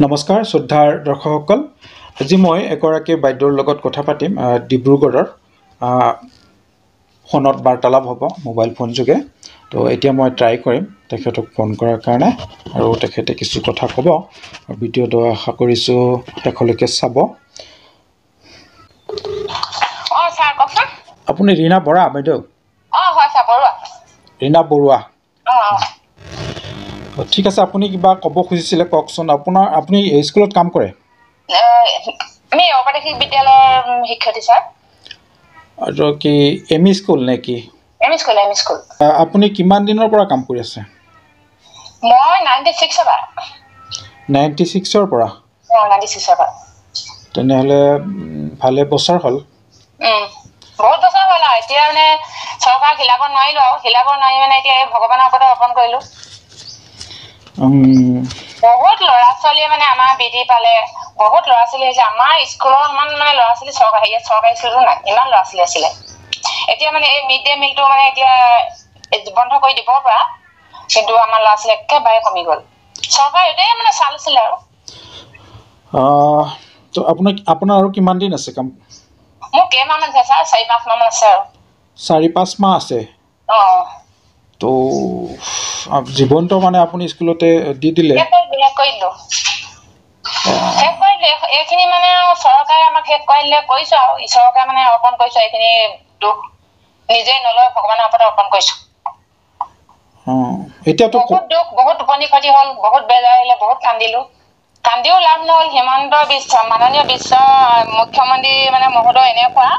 নমস্কাৰ শ্ৰদ্ধাৰ দৰ্শকসকল আজি মই এগৰাকী বাইদেউৰ লগত কথা পাতিম ডিব্ৰুগড়ৰ ফোনত বাৰ্তালাপ হ'ব মোবাইল ফোন যোগে তো এতিয়া মই ট্ৰাই কৰিম তেখেতক ফোন কৰাৰ কাৰণে আৰু তেখেতে কিছু কথা ক'ব ভিডিঅ'টো আশা কৰিছোঁ শেষলৈকে চাব স্যাৰ কওকচোন আপুনি ৰীনা বৰা বাইদেউ হয় স্যাৰ বৰুৱা ৰীনা বৰুৱা ঠিক আছে আপুনি কিবা ক'ব খুজিছিলে কওকচোন আপুনি স্কুলত কাম কৰে আমি অপাদেশিক বিদ্যালয়ৰ শিক্ষয়িত্ৰী স্যাৰ আৰু কি এমই স্কুল নেকি এমই স্কুল আপুনি কিমান দিনৰ পৰা কাম কৰি আছে মই 96 পৰা 96 পৰা 96 পৰা তেনেহলে ভালে বছৰ হ'ল বহুত বছৰ হ'ল এতিয়া মানে চৰকাৰ হিলাব নোৱাৰিলো মানে এতিয়া ভগৱানৰ ওপৰত অৰ্পণ কৰিলো বহুত ল'ৰা ছোৱালীয়ে মানে আমাৰ বিধি পালে বহুত ল'ৰা ছোৱালী হৈছে আমাৰ স্কুলৰ ইমান মানে ল'ৰা ছোৱালী চৰকাৰী স্কুলো নাই ইমান ল'ৰা ছোৱালী আছিলে এতিয়া মানে এই মিড ডে মিলটো মানে এতিয়া বন্ধ কৰি দিব পৰা কিন্তু আমাৰ ল'ৰা ছোৱালী একেবাৰে কমি গ'ল চৰকাৰ এটাই মানে চাল আছিলে আৰু তো আপোনাৰ আৰু কিমান দিন আছে কাম মোৰ কেইমাহ মান আছে ছাৰ 4-5 মাহ মান আছে আৰু 4-5 মাহ আছে তো জীৱনটো মানে আপুনি স্কুলতে দি দিলে এইখিনি মানে চৰকাৰে আমাক শেষ কৰিলে কৰিছো আৰু ঈশ্বৰকে মানে অৰ্পণ কৰিছো এইখিনি দুখ নিজে নলয় ভগৱানৰ ওপৰত অৰ্পণ কৰিছো এতিয়াতো বহুত দুখ বহুত টোপনি ক্ষতি হ'ল বহুত বেজাৰ আহিলে বহুত কান্দিও লাভ নহল হিমন্ত বিশ্ব মাননীয় বিশ্ব মুখ্যমন্ত্ৰী মানে মহোদয় এনেকুৱা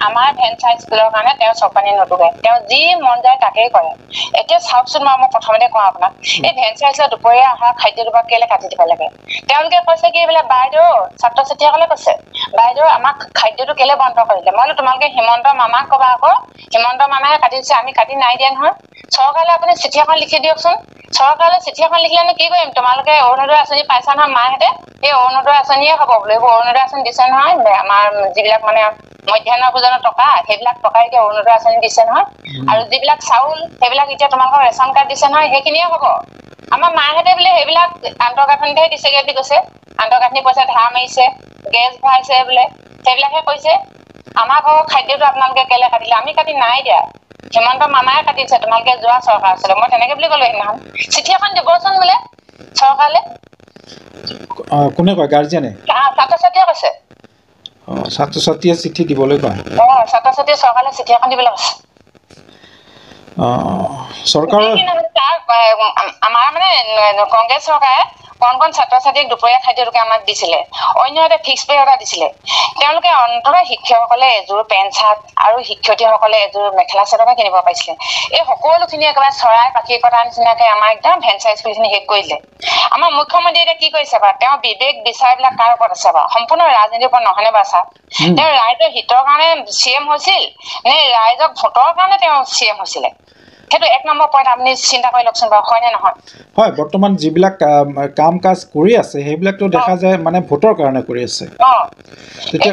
আমাৰ ভেঞ্চাৰ স্কুলৰ কাৰণে তেওঁ চকপানী নতুকে তেওঁ যি মন যায় তাকেই কৰে এতিয়া চাওকচোন মই প্ৰথমতে কওঁ আপোনাক এই ভেঞ্চাৰ স্কুলত দুপৰীয়া আহাৰ খাদ্যটো বা কেলে কাটি দিব লাগে তেওঁলোকে কৈছে কি বোলে বাইদেউ ছাত্ৰ ছাত্ৰীসকলে কৈছে বাইদেউ আমাক খাদ্যটো কেলে বন্ধ কৰিলে মই তোমালোকে হিমন্ত মামাক কবা আকৌ হিমন্ত মামাহে কাটি দিছে আমি কাটি নাই দিয়া নহয় চৰকাৰলৈ আপুনি চিঠি এখন লিখি দিয়কচোন চৰকাৰলৈ চিঠি এখন লিখিলেনো কি কৰিম তোমালোকে অৰুণোদয় আঁচনি পাইছা নহয় মাহঁতে এই অৰুণোদয় আঁচনিয়ে হ'ব বোলে এইবোৰ অৰুণোদয় আঁচনি দিছে নহয় আমাৰ যিবিলাক মানে মধ্যাহ্ন ভোজনৰ টকা সেইবিলাক টকা এতিয়া অৰুণোদয় আঁচনি দিছে নহয় আৰু যিবিলাক চাউল সেইবিলাক এতিয়া তোমালোকৰ ৰেচন কাৰ্ড দিছে নহয় সেইখিনিয়ে হ'ব আমাৰ মাহঁতে বোলে সেইবিলাক আন্তঃগাঁথনিতহে দিছেগে বুলি কৈছে আন্তঃগাঁথনি পইচা ধাৰ মাৰিছে গেছ ভৰাইছে বোলে সেইবিলাকহে কৈছে আমাৰ ঘৰৰ খাদ্যটো আপোনালোকে কেলে কাটিলে আমি কাটি নাই দিয়া হিমন্ত মামায়ে কাটিছে তোমালোকে যোৱা চৰকাৰ আছিলে মই তেনেকে বুলি ক'লো সেইদিনাখন চিঠি এখন দিবচোন বোলে চৰকাৰলৈ কোনে কয় গাৰ্জিয়ানে ছাত্ৰ ছাত্ৰীয়ে কৈছে ছাত্ৰ ছাত্ৰীয়ে চিঠি দিবলৈ কয় ছাত্ৰ ছাত্ৰীয়ে চৰকাৰলৈ চিঠি এখন দিবলৈ কৈছে চৰকাৰৰ আমাৰ মানে কংগ্ৰেছ চৰকাৰে কণ ছাত্ৰ ছাত্ৰীক দুপৰীয়া খাদ্যটোকে আমাক দিছিলে অন্য এটা ফিক্স পে এটা দিছিলে তেওঁলোকে অন্ততঃ শিক্ষকসকলে এযোৰ পেণ্ট চাৰ্ট আৰু শিক্ষয়িত্ৰীসকলে এযোৰ মেখেলা চাদৰকে কিনিব পাৰিছিলে এই সকলোখিনি একেবাৰে চৰাই পাখি কটাৰ নিচিনাকে আমাৰ একদম ভেঞ্চাৰ স্কুলখিনি শেষ কৰি দিলে আমাৰ মুখ্যমন্ত্ৰী এতিয়া কি কৰিছে বাৰু তেওঁ বিবেক বিচাৰবিলাক কাৰ ওপৰত আছে বাৰু সম্পূৰ্ণ ৰাজনীতিৰ ওপৰত নহয়নে বাৰু ছাৰ তেওঁ ৰাইজৰ হিতৰ কাৰণে CM হৈছিল নে ৰাইজক ভোটৰ কাৰণে তেওঁ CM হৈছিলে সেইটো এক নম্বৰ পইণ্ট আপুনি চিন্তা কৰি লওকচোন বাৰু হয়নে নহয় হয় বৰ্তমান যিবিলাক কাম কাজ কৰি আছে সেইবিলাকতো দেখা যায় মানে ভোটৰ কাৰণে কৰি আছে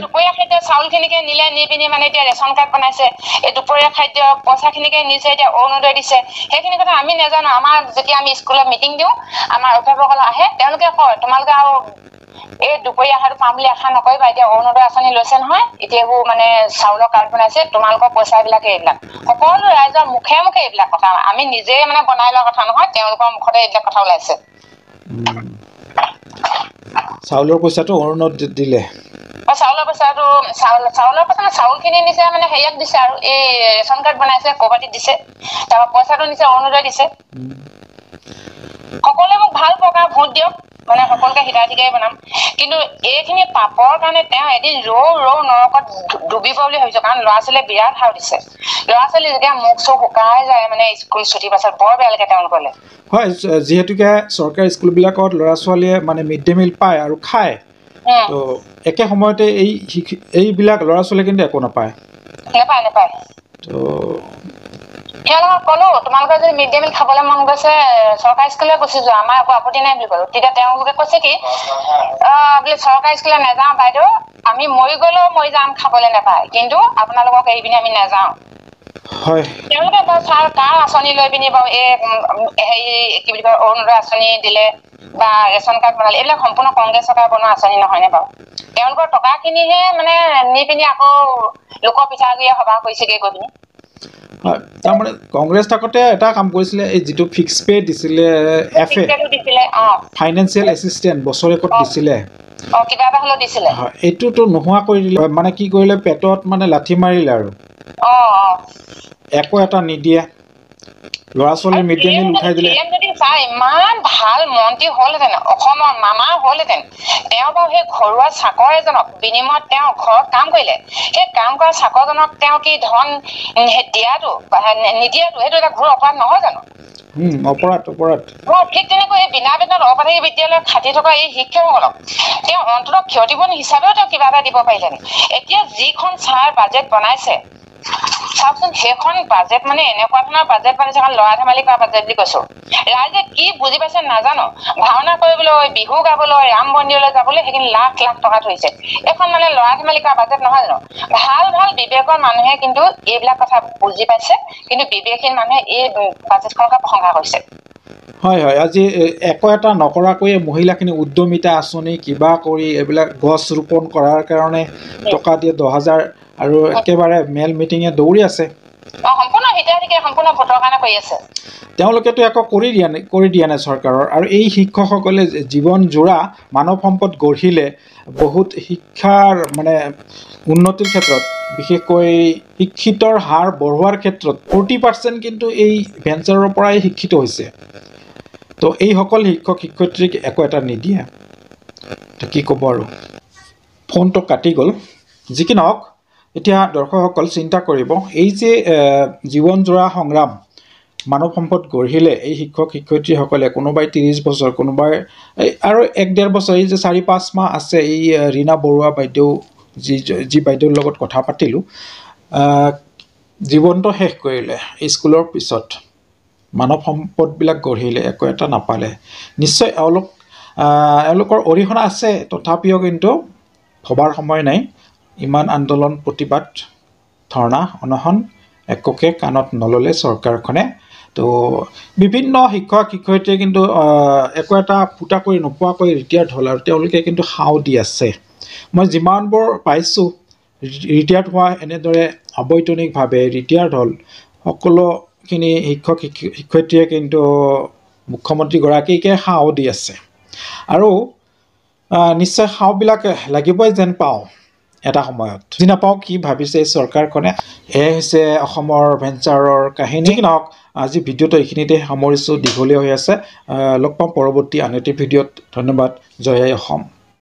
দুপৰীয়া খাদ্য চাউলখিনিকে নিলে নি পিনি মানে এতিয়া ৰেচন কাৰ্ড বনাইছে এই দুপৰীয়া খাদ্য পইচাখিনিকে নিছে এতিয়া অৰুণোদয় দিছে সেইখিনি কথা আমি নাজানো আমাৰ যেতিয়া আমি স্কুলত মিটিং দিওঁ আমাৰ অভিভাৱকসকল আহে তেওঁলোকে কয় তোমালোকে আৰু এই দুপৰীয়া আহাৰটো পাম বুলি আশা নকৰিবা এতিয়া অৰুণোদয় আঁচনি লৈছে নহয় এতিয়া এইবোৰ মানে চাউলৰ কাৰ্ড বনাইছে তোমালোকৰ পইচাবিলাকে এইবিলাক সকলো ৰাইজৰ মুখে মুখে এইবিলাক কথা আমি নিজে মানে বনাই লোৱা কথা নহয় তেওঁলোকৰ মুখতে এইবিলাক কথা ওলাইছে চাউলৰ পইচাটো অৰুণোদয় দিলে চাউলৰ পইচাটো চাউলখিনি নিছে মানে হেৰিয়াক দিছে আৰু এই ৰেচন কাৰ্ড বনাইছে ক'বাত দিছে তাৰপৰা পইচাটো নিছে অৰুণোদয় দিছে সকলোৱে মোক ভাল প্ৰকাৰ ভোট দিয়ক মানে সকলোকে হিতাধিকাৰী বনাম কিন্তু এইখিনি পাপৰ কাৰণে তেওঁ এদিন ৰৌ নৰকত ডুবিব বুলি ভাবিছো কাৰণ ল'ৰা ছোৱালীয়ে বিৰাট হাও দিছে ল'ৰা ছোৱালী যেতিয়া মুখ চুখ শুকাই যায় মানে স্কুল ছুটি পাছত বৰ বেয়া লাগে তেওঁলোকলে হয় যিহেতুকে চৰকাৰী স্কুলবিলাকত ল'ৰা ছোৱালীয়ে মানে মিড ডে মিল পায় আৰু খায় তো একে সময়তে এইবিলাক ল'ৰা ছোৱালীয়ে কিন্তু একো নাপায় তো তেওঁলোকক ক'লো তোমালোকে যদি মিড ডে মিল খাবলৈ মন গৈছে চৰকাৰী স্কুললৈ গুচি যোৱা আমাৰ একো আপত্তি নাই বুলি ক'লো তেতিয়া তেওঁলোকে কৈছে কি বোলে চৰকাৰী স্কুললৈ নাযাওঁ বাইদেউ আমি মৰি গ'লেও মৰি যাম খাবলৈ নাপায় কিন্তু আপোনালোকক এৰি পিনি আমি নাযাওঁ তেওঁলোকে বাৰু ছাৰ কাৰ আঁচনি লৈ পিনি বাৰু এই হেৰি কি বুলি কয় অৰুণোদয় আঁচনি দিলে বা ৰেচন কাৰ্ড বনালে এইবিলাক সম্পূৰ্ণ কংগ্ৰেছ চৰকাৰে বনোৱা আঁচনি নহয়নে বাৰু তেওঁলোকৰ টকাখিনিহে মানে নি পিনি আকৌ লোকৰ পিঠাগুৰিয়ে সভা কৰিছেগৈ গৈ পিনি হয় তাৰমানে কংগ্ৰেছ থাকোঁতে এটা কাম কৰিছিলে এই যিটো ফিক্স পে দিছিলে FA ফাইনেন্সিয়েল এছিষ্টেণ্ট বছৰেকত দিছিলে কিবা এটা হ'লেও দিছিলে হয় এইটোতো নোহোৱা কৰি দিলে মানে কি কৰিলে পেটত মানে লাঠি মাৰিলে আৰু একো এটা নিদিয়ে ল'ৰা ছোৱালীৰ মিড ডে মিল উঠাই দিলে যদি চাই ইমান ভাল মন্ত্ৰী হ'লহেঁতেন অসমৰ মামা হ'লহেঁতেন তেওঁ বাৰু সেই ঘৰুৱা চাকৰ এজনক বিনিময়ত তেওঁ ঘৰত কাম কৰিলে সেই কাম কৰা চাকৰজনক তেওঁ কি ধন দিয়াটো নিদিয়াটো সেইটো এটা ঘোৰ অপৰাধ নহয় জানো অপৰাধ ঠিক তেনেকৈ এই বিনা বেতনত অপাধি বিদ্যালয়ত খাটি থকা এই শিক্ষকসকলক তেওঁ অন্ততঃ ক্ষতিপূৰণ হিচাপেও তেওঁ কিবা এটা দিব পাৰিলেহেঁতেন এতিয়া যিখন ছাৰ বাজেট বনাইছে চাওকচোন সেইখন বাজেট মানে এনেকুৱা ধৰণৰ বাজেট বনাইছে কাৰণ ল'ৰা ধেমালি কৰা বাজেট বুলি কৈছো ৰাইজে কি বুজি পাইছে নাজানো ভাওনা কৰিবলৈ বিহু গাবলৈ ৰাম মন্দিৰলৈ যাবলৈ সেইখিনি লাখ লাখ টকা থৈছে এখন মানে ল'ৰা ধেমালি কৰা বাজেট নহয় জানো ভাল ভাল বিবেকৰ মানুহে কিন্তু এইবিলাক কথা বুজি পাইছে কিন্তু বিবেকহীন মানুহে এই বাজেটখনকে প্ৰশংসা কৰিছে হয় আজি একো এটা নকৰাকৈয়ে মহিলাখিনি উদ্যমিতা আঁচনি কিবা কৰি এইবিলাক গছ ৰোপণ কৰাৰ কাৰণে টকা দিয়ে 10,000 আৰু একেবাৰে মেল মিটিঙে দৌৰি আছে সম্পূৰ্ণ হিতাধিকাৰী সম্পূৰ্ণ ভোটৰ কাৰণে কৰি আছে তেওঁলোকেতো একো কৰি দিয়া নাই চৰকাৰৰ আৰু এই শিক্ষকসকলে জীৱন জোৰা মানৱ সম্পদ গঢ়িলে বহুত শিক্ষাৰ মানে উন্নতিৰ ক্ষেত্ৰত বিশেষকৈ শিক্ষিতৰ হাৰ বঢ়োৱাৰ ক্ষেত্ৰত 40% কিন্তু এই ভেঞ্চাৰৰ পৰাই শিক্ষিত হৈছে তো এইসকল শিক্ষক শিক্ষয়িত্ৰীক একো এটা নিদিয়ে কি ক'ব আৰু ফোনটো কাটি গ'ল যি কি নহওক এতিয়া দৰ্শকসকল চিন্তা কৰিব এই যে জীৱন জোৰা সংগ্ৰাম মানৱ সম্পদ গঢ়িলে এই শিক্ষক শিক্ষয়িত্ৰীসকলে কোনোবাই 30 বছৰ কোনোবাই আৰু 1-1.5 বছৰ এই যে 4-5 মাহ আছে এই ৰীনা বৰুৱা বাইদেউ যি বাইদেউৰ লগত কথা পাতিলোঁ জীৱনটো শেষ কৰিলে স্কুলৰ পিছত মানৱ সম্পদবিলাক গঢ়িলে একো এটা নাপালে নিশ্চয় এওঁলোকৰ অৰিহণা আছে তথাপিও কিন্তু ভবাৰ সময় নাই ইমান আন্দোলন প্ৰতিবাদ ধৰ্ণা অনশন একোকে কাণত নললে চৰকাৰখনে তো বিভিন্ন শিক্ষক শিক্ষয়িত্ৰীয়ে কিন্তু একো এটা ফুটা কৰি নোপোৱাকৈ ৰিটায়াৰ্ড হ'ল আৰু তেওঁলোকে কিন্তু সাও দি আছে মই যিমানবোৰ পাইছোঁ ৰিটায়াৰ্ড হোৱা এনেদৰে অবৈতনিকভাৱে ৰিটায়াৰ্ড হ'ল সকলোখিনি শিক্ষক শিক্ষয়িত্ৰীয়ে কিন্তু মুখ্যমন্ত্ৰীগৰাকীকে সাও দি আছে আৰু নিশ্চয় সাওবিলাক লাগিবই যেন পাওঁ এটা সময়ত বুজি নাপাওঁ কি ভাবিছে এই চৰকাৰখনে এয়াই হৈছে অসমৰ ভেঞ্চাৰৰ কাহিনী নহওক আজি ভিডিঅ'টো এইখিনিতে সামৰিছোঁ দীঘলীয়া হৈ আছে লগ পাম পৰৱৰ্তী আন এটি ভিডিঅ'ত ধন্যবাদ জয় অসম